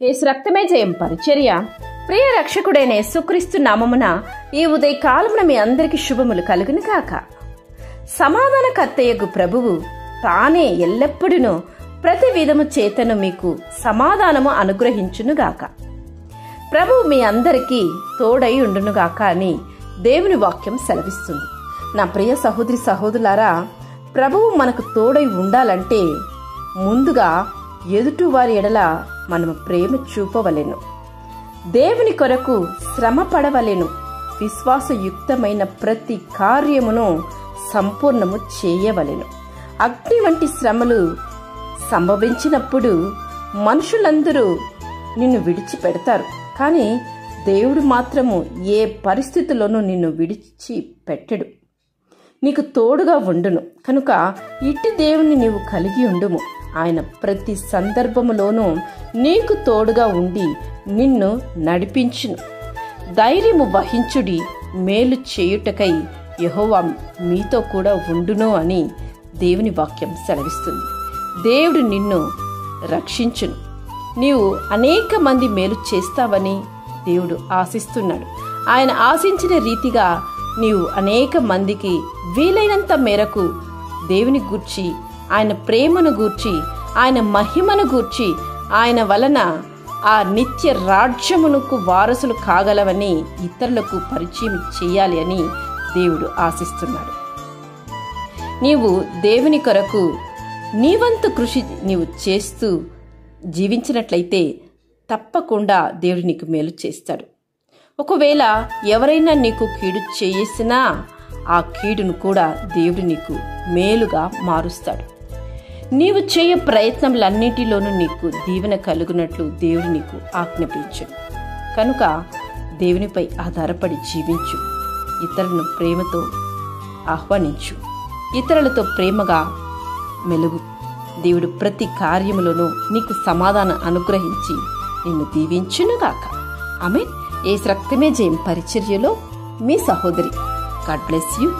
యేసు రక్తమే జయం పరిచర్య. ప్రియ రక్షకుడైన యేసుక్రీస్తు నామమున ఈ ఉదయకాలమున మీ అందరికి శుభములు కలుగును గాక. సమాధానకర్తయగు ప్రభువు తానే ఎల్లప్పుడూ ప్రతి విధము చేతను మీకు సమాధానము అనుగ్రహించునుగాక. ప్రభువు మీ అందరికీ తోడై ఉండునుగాక అని దేవుని వాక్యం సెలవిస్తుంది. నా ప్రియ సహోదరి సహోదరులారా, ప్రభువు మనకు తోడై ఉండాలంటే ముందుగా ఎదుటివారి ఎడల మనము ప్రేమ చూపవలెను, దేవుని కొరకు శ్రమ పడవలెను, విశ్వాసయుక్తమైన ప్రతి కార్యమును సంపూర్ణము చేయవలెను. అగ్ని వంటి శ్రమలు సంభవించినప్పుడు మనుషులందరూ నిన్ను విడిచిపెడతారు, కానీ దేవుడు మాత్రము ఏ పరిస్థితుల్లోనూ నిన్ను విడిచిపెట్టడు, నీకు తోడుగా ఉండును. కనుక ఇట్టి దేవుని నీవు కలిగి ఉండుము. ఆయన ప్రతి సందర్భములోనూ నీకు తోడుగా ఉండి నిన్ను నడిపించును. ధైర్యము వహించుడి, మేలు చేయుటకై యెహోవా మీతో కూడా ఉండును అని దేవుని వాక్యం సెలవిస్తుంది. దేవుడు నిన్ను రక్షించును. నీవు అనేక మంది మేలు చేస్తావని దేవుడు ఆశిస్తున్నాడు. ఆయన ఆశించిన రీతిగా నీవు అనేక మందికి వీలైనంత మేరకు దేవుని గూర్చి, ఆయన ప్రేమను గూర్చి, ఆయన మహిమను గూర్చి, ఆయన వలన ఆ నిత్య రాజ్యమునకు వారసులు కాగలవని ఇతరులకు పరిచయం చేయాలి అని దేవుడు ఆశిస్తున్నాడు. నీవు దేవుని కొరకు నీవంతు కృషి నీవు చేస్తూ జీవించినట్లయితే తప్పకుండా దేవుడు నీకు మేలు చేస్తాడు. ఒకవేళ ఎవరైనా నీకు కీడు చేసినా ఆ కీడును కూడా దేవుడు నీకు మేలుగా మారుస్తాడు. నీవు చేయ ప్రయత్నములన్నిటిలోనూ నీకు దీవెన కలుగునట్లు దేవుడు నీకు ఆజ్ఞాపించును. కనుక దేవునిపై ఆధారపడి జీవించు, ఇతరులను ప్రేమతో ఆహ్వానించు, ఇతరులతో ప్రేమగా మెలుగు. దేవుడు ప్రతి కార్యములోనూ నీకు సమాధానం అనుగ్రహించి నిన్ను దీవించునుగాక. ఆమేన్. యేసు రక్తమే జయం పరిచర్యలో మీ సహోదరి. God bless you.